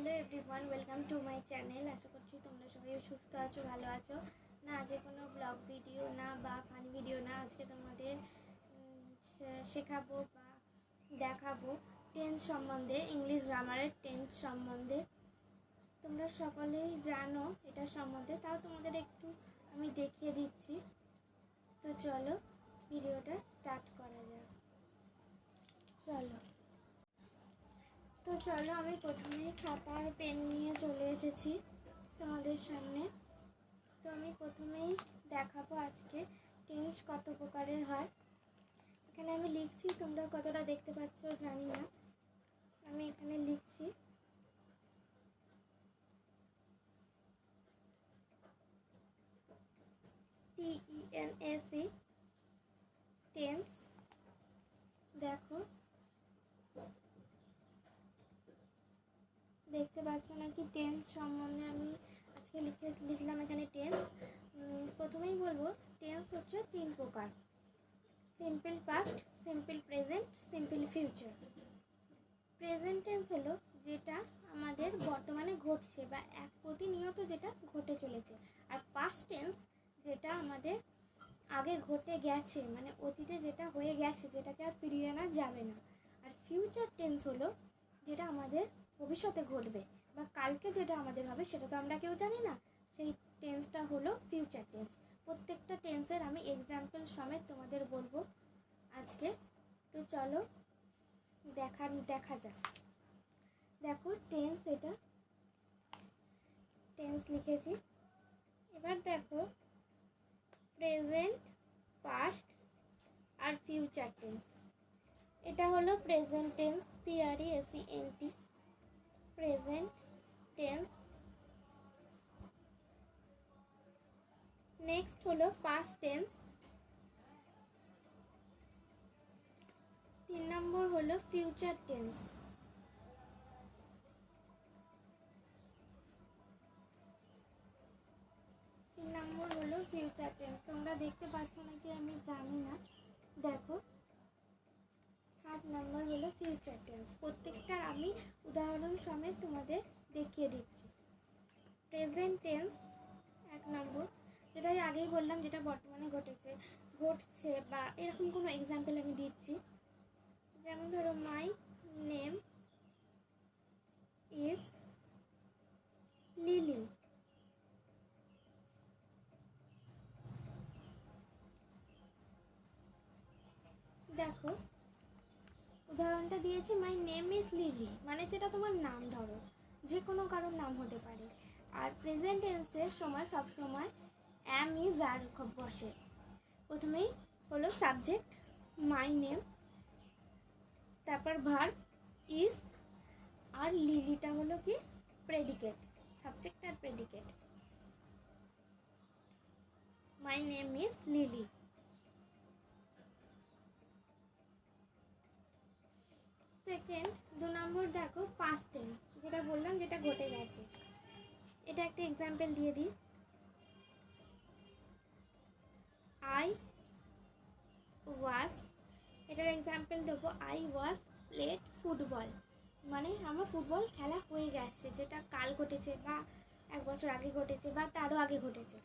Hello everyone, welcome to my channel. আশা করছি তোমরা সবাই সুস্থ আছো, ভালো আছো। না আজকে কোনো ব্লগ ভিডিও না বা ফানি ভিডিও না, আজকে তোমাদের শেখাবো বা দেখাবো টেন্স সম্বন্ধে, ইংলিশ গ্রামারের টেন্স সম্বন্ধে। তোমরা সকলেই জানো এটা সম্বন্ধে, তাও তোমাদের একটু আমি দেখিয়ে দিচ্ছি। তো চলো ভিডিওটা স্টার্ট করা যাক। চলো আমি প্রথমেই খাতা আর পেন নিয়ে চলে এসেছি তোমাদের সামনে। তো আমি প্রথমেই দেখাবো আজকে টেন্স কত প্রকারের হয়। এখানে আমি লিখছি, তোমরা কতটা দেখতে পাচ্ছ জানি না। আমি এখানে লিখছি TENSE টেন্স। দেখো দেখতে পাচ্ছ নাকি টেন্স সম্বন্ধে আমি আজকে লিখলাম এখানে টেন্স। প্রথমেই বলবো টেন্স হচ্ছে 3 প্রকার: simple past, simple present, simple future. Present tense হলো যেটা আমাদের বর্তমানে ঘটছে বা প্রতিনিয়ত যেটা ঘটে চলেছে। আর পাস্ট টেন্স যেটা আমাদের আগে ঘটে গেছে, মানে অতীতে যেটা হয়ে গেছে, যেটাকে আর ফিরিয়ে আনা যাবে না। আর ফিউচার টেন্স হলো যেটা আমাদের ভবিষ্যতে ঘটবে বা কালকে যেটা আমাদের হবে, সেটা তো আমরা কেউ জানি না, সেই টেন্সটা হলো ফিউচার টেন্স। প্রত্যেকটা টেন্সের আমি এক্সাম্পল সমেত তোমাদের বলবো আজকে। তো চলো দেখা যাক। দেখো টেন্স, এটা টেন্স লিখেছি। এবার দেখো প্রেজেন্ট, পাস্ট আর ফিউচার টেন্স। এটা হলো present tense, PRESENT, present tense. Next হলো পাস্ট টেন্স। 3 নম্বর হলো ফিউচার টেন্স। তোমরা দেখতে পাচ্ছ নাকি আমি জানি না। দেখো 3rd নাম্বার হলো ফিউচার টেন্স। প্রত্যেকটা আমি উদাহরণ সমেত তোমাদের দেখিয়ে দিচ্ছি। প্রেজেন্ট টেন্স 1 নম্বর, যেটা আগেই বললাম, যেটা বর্তমানে ঘটছে বা এরকম কোনো এক্সাম্পল আমি দিচ্ছি। যেমন ধরো মাই নেম ইজ লিলি। দেখো উদাহরণটা দিয়েছি, মাই নেম ইজ লিলি, মানে যেটা তোমার নাম, ধরো যে কোনো কারোর নাম হতে পারে। আর প্রেজেন্ট টেন্সের সময় সবসময় অ্যাম ইজ আর বসে। প্রথমেই হলো সাবজেক্ট মাই নেম, তারপর ভার্ব ইজ, আর লিলিটা হলো কি প্রেডিকেট, সাবজেক্ট আর predicate. My name is Lily. Second 2 number দেখো পাস্ট টেন্স, যেটা বললাম যেটা ঘটে গেছে। এটা একটা এক্সাম্পল দিয়ে দিই। আই ওয়াজ, এটার এক্সাম্পল দেবো আই ওয়াজ প্লেড ফুটবল, মানে আমার ফুটবল খেলা হয়ে গেছে, যেটা কাল ঘটেছে বা 1 বছর আগে ঘটেছে বা তারও আগে ঘটেছে।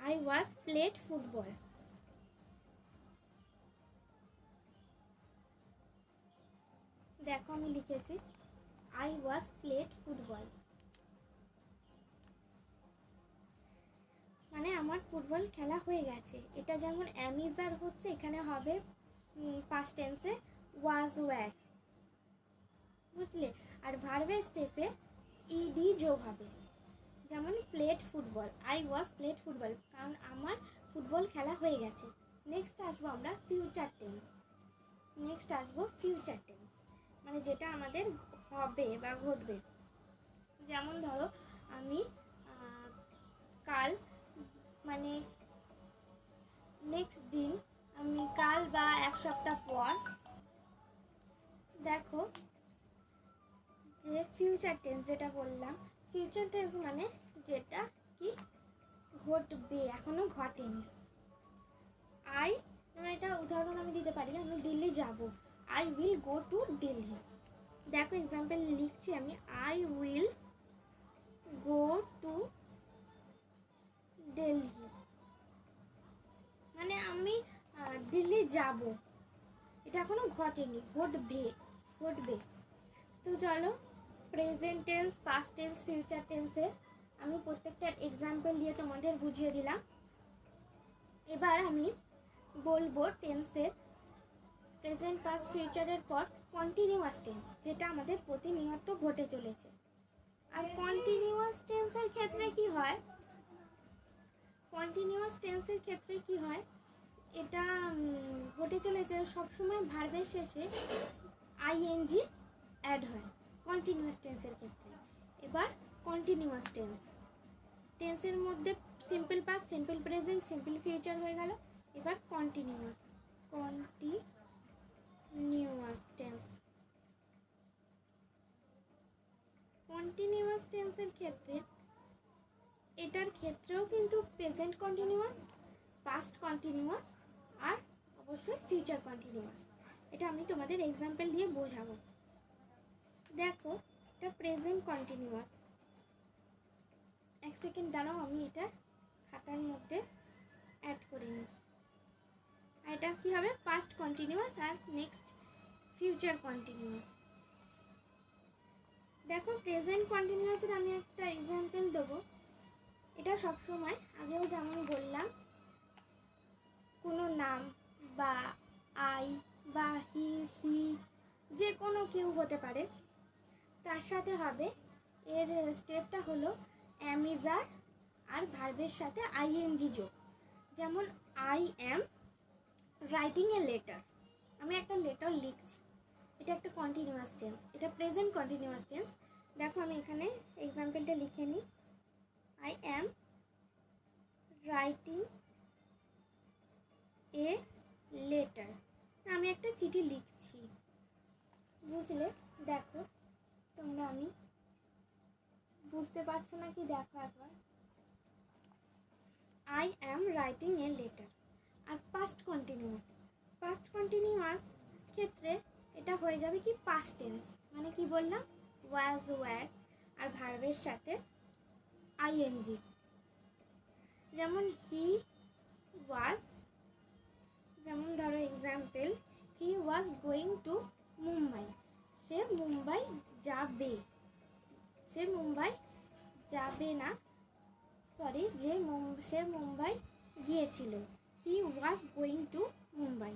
I was played football. দেখো আমি লিখেছি আই ওয়াজ প্লেড ফুটবল, মানে আমার ফুটবল খেলা হয়ে গেছে। এটা যেমন অ্যামিজার হচ্ছে, এখানে হবে পাস্ট টেন্সে ওয়াজ ওয়্যার, বুঝলে। আর ভার্বের শেষে ইডি যোগ হবে, যেমন played football, I was played football, কারণ আমার ফুটবল খেলা হয়ে গেছে। নেক্সট আসবো আমরা ফিউচার টেন্স। মানে যেটা আমাদের হবে বা ঘটবে। যেমন ধরো আমি কাল, মানে নেক্সট দিন, আমি কাল বা 1 সপ্তাহ পর। দেখো যে ফিউচার টেন্স যেটা বললাম, ফিউচার টেন্স মানে যেটা কি ঘটবে, এখনো ঘটেনি। এটা উদাহরণ আমি দিতে পারি, আমি দিল্লি যাব, I will go to Delhi. দেখো এক্সাম্পল লিখছি আমি, আই উইল টু দিল্লি, মানে আমি দিল্লি যাব, এটা এখনো ঘটেনি, ঘটবে। তো চলো present tense, past tense, future টেন্সে আমি প্রত্যেকটার এক্সাম্পল দিয়ে তোমাদের বুঝিয়ে দিলাম। এবার আমি বলবো টেন্সের প্রেজেন্ট, পাস্ট, ফিউচারের পর কন্টিনিউয়াস টেন্স, যেটা আমাদের প্রতিনিয়ত ঘটে চলেছে। আর কন্টিনিউয়াস টেন্সের ক্ষেত্রে কি হয়, এটা ঘটে চলেছে সবসময় ভার্বের শেষে আইএনজি অ্যাড হয় কন্টিনিউয়াস টেন্সের ক্ষেত্রে। এবার কন্টিনিউয়াস টেন্সের মধ্যে simple past, simple present, simple future হয়ে গেল। এবার কন্টিনিউয়াস টেন্সের ক্ষেত্রে এটার ক্ষেত্রেও কিন্তু প্রেজেন্ট কন্টিনিউয়াস, পাস্ট কন্টিনিউয়াস আর অবশ্যই ফিউচার কন্টিনিউয়াস। এটা আমি তোমাদের এক্সাম্পল দিয়ে বোঝাবো। দেখো এটা প্রেজেন্ট কন্টিনিউয়াস, এক সেকেন্ড দাঁড়াও, আমি এটা খাতার মধ্যে অ্যাড করে নিই। আর এটা কি হবে, পাস্ট কন্টিনিউয়াস আর নেক্সট ফিউচার কন্টিনিউয়াস। দেখো প্রেজেন্ট কন্টিনিউয়াসের আমি একটা এক্সাম্পল দেবো। এটা সবসময় আগেও যেমন বললাম, কোনো নাম বা আই বা হি, সি, যে কোনো কেউ হতে পারে, তার সাথে হবে, এর স্টেপটা হলো অ্যামিজার আর ভার্বের সাথে আইএনজি যোগ। যেমন I am writing a letter, আমি একটা লেটার লিখছি, এটা একটা কন্টিনিউয়াস টেন্স, এটা প্রেজেন্ট কন্টিনিউয়াস টেন্স। দেখো আমি এখানে এক্সাম্পলটা লিখে নিই, I am writing a letter, আমি একটা চিঠি লিখছি, বুঝলে? দেখো তোমরা, আমি বুঝতে পারছো নাকি দেখো একবার। I am writing a letter. আর পাস্ট কন্টিনিউয়াস ক্ষেত্রে এটা হয়ে যাবে কি পাস্ট টেন্স, মানে কি বললাম, ওয়াজ, ওয়্যার আর ভার্বের সাথে আইএনজি। যেমন হি ওয়াজ, যেমন ধরো example, he was going to Mumbai, সে মুম্বাই যাবে, না, সরি, সে মুম্বাই গিয়েছিল, he was going to Mumbai.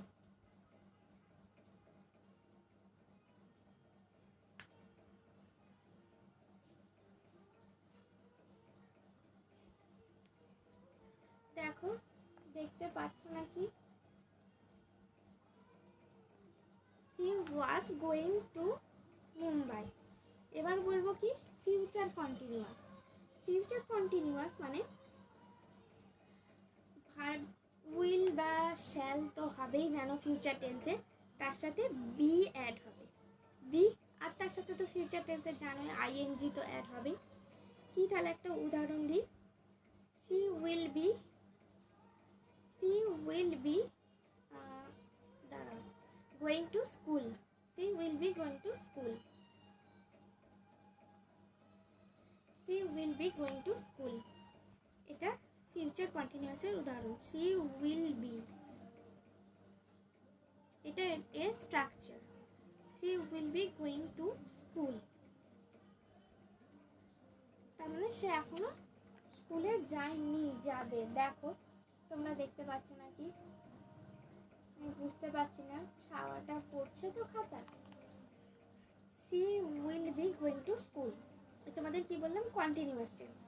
দেখো দেখতে পাচ্ছ নাকি, he was going to Mumbai. এবার বলবো কি ফিউচার কন্টিনিউয়াস মানে ভার্ব উইল বা শ্যাল তো হবেই জানো ফিউচার টেন্সে, তার সাথে বি অ্যাড হবে, বি, আর তার সাথে তো ফিউচার টেন্সের জানো আইএনজি তো অ্যাড হবেই। কি, তাহলে একটা উদাহরণ দিই, she will be going to school, she will be going to school, এটা ফিউচার কন্টিনিউয়াসের উদাহরণ। she will be, এটা এর structure, she will be going to school, তার মানে সে এখনো স্কুলে যায়নি, যাবে। দেখো তোমরা দেখতে পাচ্ছ নাকি, আমি বুঝতে পারছি না, ছাওয়াটা পড়ছে তো খাতা। she will be going to school, তোমাদের কি বললাম, কন্টিনিউয়াস টেন্স।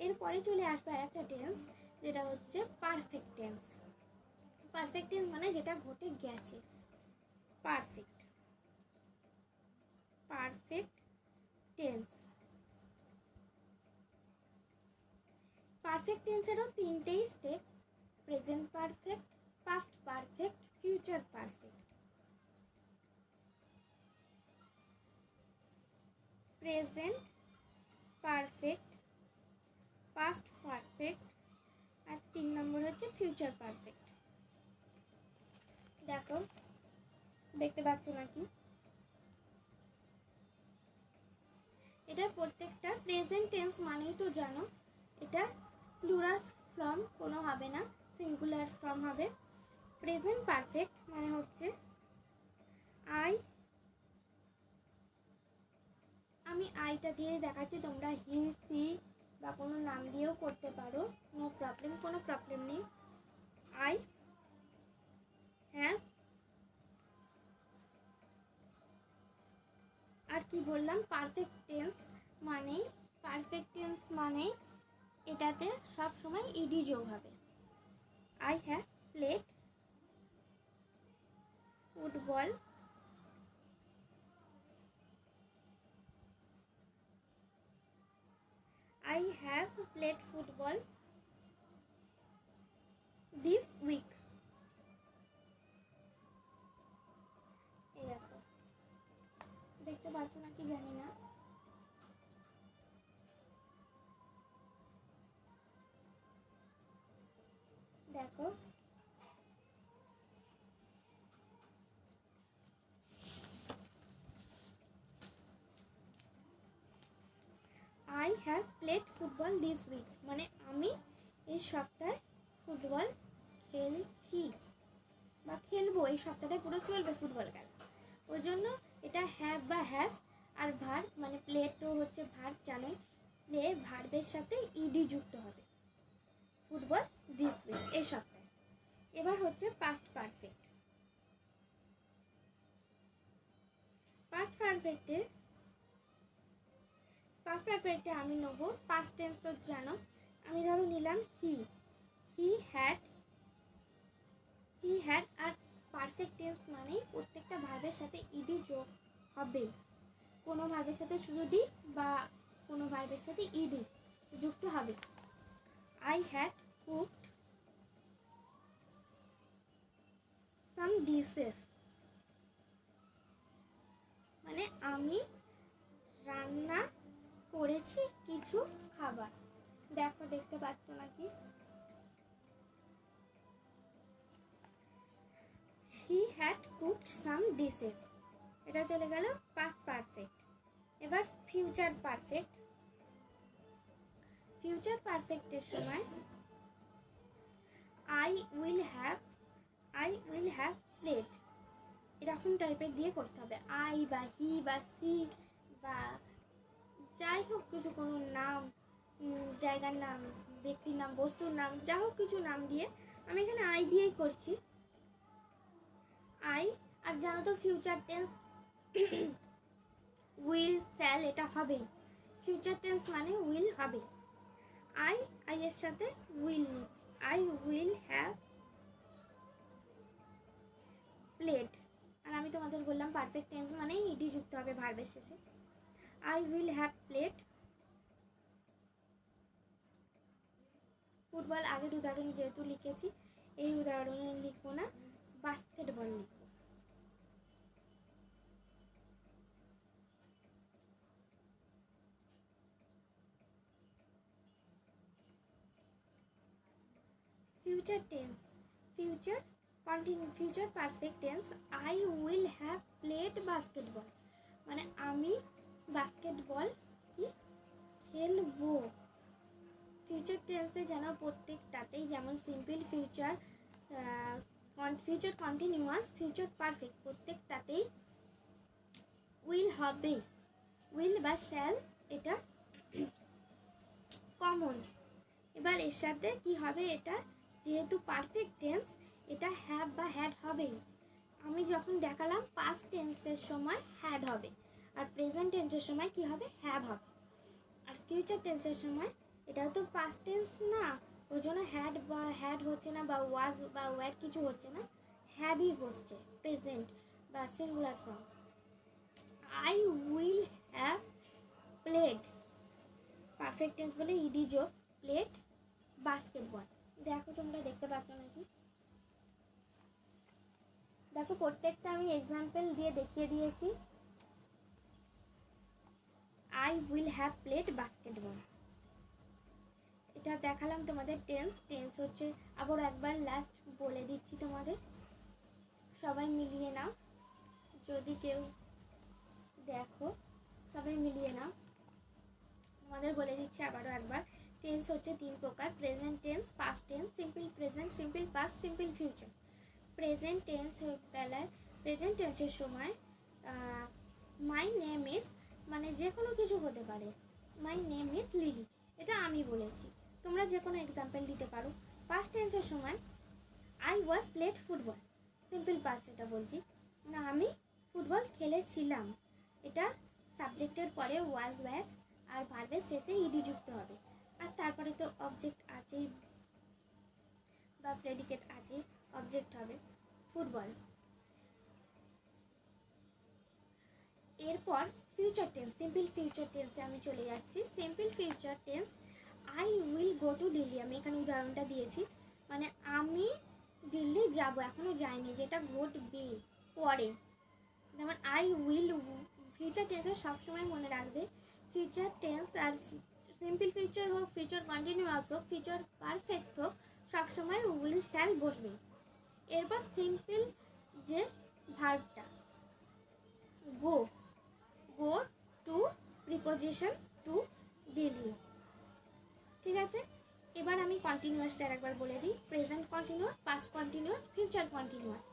এরপরে চলে আসবে আর একটা টেন্স, যেটা হচ্ছে পারফেক্ট টেন্স মানে যেটা ঘটে গেছে, পারফেক্ট টেন্স। পারফেক্ট টেন্সেরও তিনটেই step, present perfect, past perfect, future perfect. Present perfect, past perfect আর 3 নম্বর হচ্ছে ফিউচার পারফেক্ট। দেখো দেখতে পাচ্ছ নাকি, এটা প্রত্যেকটা প্রেজেন্ট টেন্স মানেই তো জানো, এটা প্লুরাল ফর্ম কোনো হবে না, সিঙ্গুলার ফর্ম হবে। প্রেজেন্ট পারফেক্ট মানে হচ্ছে আমি আইটা দিয়ে দেখাচ্ছি, তোমরা হি সি বা কোনো নাম দিয়েও করতে পারো, নো প্রবলেম, কোনো প্রবলেম নেই। আই হ্যাভ, আর কি বললাম, পারফেক্ট টেন্স মানে এটাতে সব সময় ইডি যোগ হবে। I have played football I have played football this week. এই দেখো, দেখতে পাচ্ছ না কি জানি না, দেখো I have played football this week মানে আমি এই সপ্তাহে ফুটবল খেলছি বা খেলবো, এই সপ্তাহটা পুরো চলবে ফুটবল খেলা। ওই জন্য এটা হ্যাভ বা হ্যাজ, আর ভার্ব মানে প্লে তো হচ্ছে ভার্ব, জানোই প্লে ভার্বের সাথে ইডি যুক্ত হবে। ফুটবল দিস উইক এই সপ্তাহে। এবার হচ্ছে পাস্ট পারফেক্ট। পাস্ট পারফেক্টে আমি নেবো পাস্ট টেন্স, তো জানো, আমি ধরো নিলাম হি হ্যাড, আর পারফেক্ট টেন্স মানে প্রত্যেকটা ভার্বের সাথে ইডি যোগ হবে, কোনো ভার্বের সাথে শুধু ডি বা কোনো ভার্বের সাথে ইডি যুক্ত হবে। I had cooked some dishes মানে আমি রান্না করেছি কিছু খাবার। দেখো, দেখতে পাচ্ছ নাকি? She had cooked some dishes, এটা চলে গেল পাস্ট পারফেক্ট। এবার ফিউচার পারফেক্টের সময় I will have played এরকম টাইপের দিয়ে করতে হবে। আই বা হি বা সি বা যাই হোক কিছু, কোনো নাম, জায়গার নাম, ব্যক্তির নাম, বস্তুর নাম, যা হোক কিছু নাম দিয়ে, আমি এখানে আই দিয়েই করছি। আই, আর জানো তো ফিউচার টেন্স উইল শ্যাল এটা হবেই, ফিউচার টেন্স মানে উইল হবে। আই এর সাথে উইল নিচ্ছি, আই উইল হ্যাভ প্লেড, আর আমি তোমাদের বললাম পারফেক্ট টেন্স মানে ইডি যুক্ত হবে ভার্বের শেষে। I will have played football, আগের উদাহরণ যেহেতু লিখেছি এই উদাহরণে লিখবো না, বাস্কেটবল লিখবো। Future perfect tense I will have played basketball মানে আমি বাস্কেটবল কি খেলবো। ফিউচার টেন্সে যেন প্রত্যেকটাতেই, যেমন simple future continuous, future perfect, প্রত্যেকটাতেই উইল হবে, উইল বা শ্যাল এটা কমন। এবার এর সাথে কি হবে, এটা যেহেতু পারফেক্ট টেন্স এটা হ্যাভ বা হ্যাড হবেই। আমি যখন দেখালাম পাস্ট টেন্সের সময় হ্যাড হবে, আর প্রেজেন্ট টেন্সের সময় কি হবে, হ্যাভ হবে। আর ফিউচার টেন্সের সময় এটাও তো পাস্ট টেন্স না, ওই জন্য হ্যাড বা হ্যাড হচ্ছে না, বা ওয়াজ বা ওয়ার কিছু হচ্ছে না, হ্যাভই বসছে প্রেজেন্ট বা singular form. I will have played, perfect tense বলে ইডি যোগ, প্লেড বাস্কেটবল। দেখো, তোমরা দেখতে পাচ্ছ নাকি? দেখো, প্রত্যেকটা আমি এক্সাম্পল দিয়ে দেখিয়ে দিয়েছি। I will have played basketball, এটা দেখালাম তোমাদের। টেন্স হচ্ছে, আবার একবার লাস্ট বলে দিচ্ছি তোমাদের, সবাই মিলিয়ে নাও, যদি কেউ দেখো সবাই মিলিয়ে নাও। তোমাদের বলে দিচ্ছি আবারও একবার। টেন্স হচ্ছে 3 প্রকার: present tense, past tense, simple present, simple past, simple future. Present tense বেলায় প্রেজেন্ট টেন্সের সময় মাই নেম ইজ মানে যে কোনো কিছু হতে পারে। মাই নেম ইজ লিলি, এটা আমি বলেছি, তোমরা যে কোনো এক্সাম্পল দিতে পারো। পাস্ট টেন্সের সময় I was played football, simple past এটা বলছি না, আমি ফুটবল খেলেছিলাম। এটা সাবজেক্টের পরে ওয়াজ ওয়্যার আর ভার্বের শেষে ইডি যুক্ত হবে। আর তারপরে তো অবজেক্ট আছেই বা প্রেডিকেট আছেই, অবজেক্ট হবে ফুটবল। এরপর ফিউচার টেন্স, সিম্পল ফিউচার টেন্সে আমি চলে যাচ্ছি। Simple future tense I will go to Delhi, আমি এখানে উদাহরণটা দিয়েছি, মানে আমি দিল্লি যাব, এখনো যাইনি, যেটা ঘটবে পরে। যেমন আই উইল, ফিউচার টেন্সে সবসময় মনে রাখবে ফিউচার টেন্স আর সিম্পল ফিউচার হোক, ফিউচার কন্টিনিউয়াস হোক, ফিউচার পারফেক্ট হোক, সবসময় উইল শ্যাল বসবে। এরপর সিম্পল যে ভার্বটা go, go to preposition to Delhi, ঠিক আছে। এবার আমি কন্টিনিউয়াসটা একবার বলে দিই। Present continuous, past continuous, future continuous.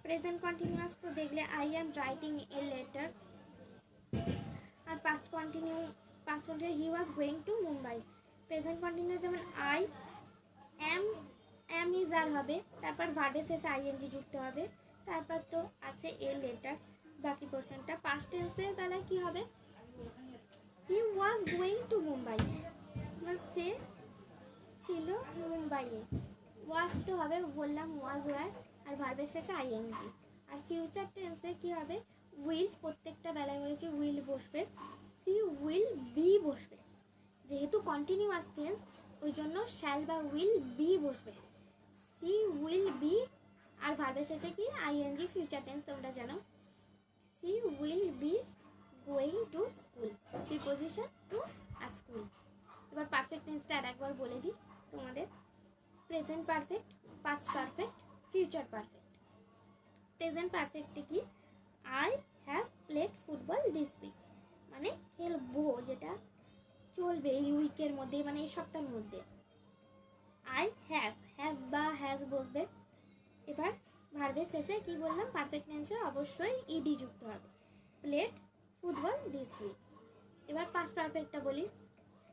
Present continuous তো দেখলে I am writing a letter. আর past continuous he was going to Mumbai. Present continuous যেমন আই অ্যাম ইজ আর হবে, তারপর ভার্বের শেষে আইএনজি যুক্ত হবে, তারপর তো আছে এ লেটার, বাকি পোর্শনটা। পাস্ট টেন্সের বেলায় কি হবে? হি ওয়াজ গোয়িং টু মুম্বাই, সে ছিল মুম্বাইয়ে। ওয়াজ তো হবে, বললাম ওয়াজ ওয়্যার আর ভার্বের শেষে আইএনজি। আর ফিউচার টেন্সে কি হবে? উইল, প্রত্যেকটা বেলায় বলেছি উইল বসবে, সি উইল বি বসবে। যেহেতু কন্টিনিউয়াস টেন্স ওই জন্য শ্যাল বা উইল বি বসবে, সি উইল বি। আর ভার্বের শেষে কি আইএনজি, ফিউচার টেন্স তোমরা জানো, she will be going to school, preposition to a school. এবার পারফেক্ট টেন্সটা আর একবার বলে দিই তোমাদের। Present perfect, past perfect, future perfect. Present পারফেক্টে কি? I have played football this week, মানে খেলবো, যেটা চলবে এই উইকের মধ্যে, মানে এই সপ্তাহের মধ্যে। আই হ্যাভ বা হ্যাজ বসবে। এবার ভার্বের শেষে কি বললাম? পারফেক্ট টেন্সে অবশ্যই ইডি যুক্ত হবে, প্লেড ফুটবল দিস উইক। এবার পাস্ট পারফেক্টটা বলি।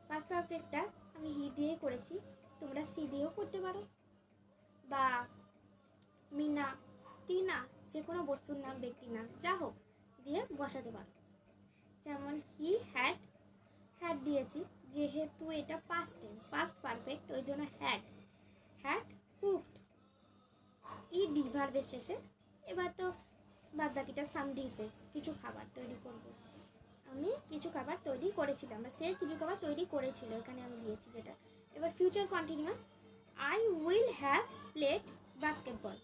পাস্ট পারফেক্টটা আমি হি দিয়ে করেছি, তোমরা সি দিয়েও করতে পারো, বা মিনা, টিনা, যে কোনো বস্তুর নাম, ব্যক্তির নাম, যা হোক দিয়ে বসাতে পারো। যেমন হি হ্যাড দিয়েছি, যেহেতু এটা পাস্ট টেন্স, পাস্ট পারফেক্ট, ওই জন্য হ্যাড কুকড, ইডি ভার্বের শেষে। এবার তো বাদ বাকিটা সাম ডিশেস, কিছু খাবার তৈরি করব, আমি কিছু খাবার তৈরি করেছিলাম, বা সে কিছু খাবার তৈরি করেছিল, এখানে আমি দিয়েছি যেটা। এবার future continuous, I will have played basketball.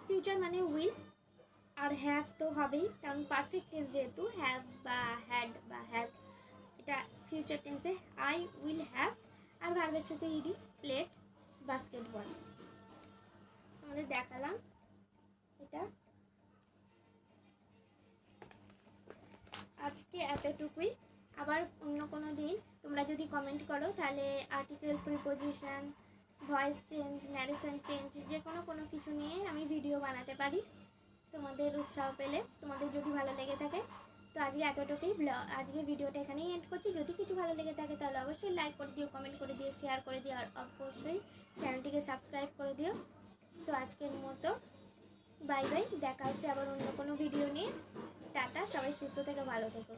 Future মানে উইল, আর হ্যাভ তো হবেই, কারণ পারফেক্ট টেন্স যেহেতু, হ্যাভ বা হ্যাড বা হ্যাজ, এটা ফিউচার টেন্সে আই উইল হ্যাভ। আর ভার্বের সাথে ইডি, প্লেড বাস্কেটবল। তোমাদের দেখালাম এটা। আজকে এতটুকুই, আবার অন্য কোনো দিন তোমরা যদি কমেন্ট করো তাহলে article, preposition, voice change, narration change, যে কোনো কিছু নিয়ে আমি ভিডিও বানাতে পারি, তোমাদের উৎসাহ পেলে, তোমাদের যদি ভালো লেগে থাকে। তো আজকে এতটুকুই, আজকে ভিডিওটা এখানেই এন্ড করছি। যদি কিছু ভালো লেগে থাকে তাহলে অবশ্যই লাইক করে দিও, কমেন্ট করে দিও, শেয়ার করে দিও, আর অবশ্যই চ্যানেলটিকে সাবস্ক্রাইব করে দিও। তো আজকের মতো বাই বাই, দেখা হচ্ছে আবার অন্য কোনো ভিডিও নিয়ে। টাটা, সবাই সুস্থ থেকে ভালো থেকো।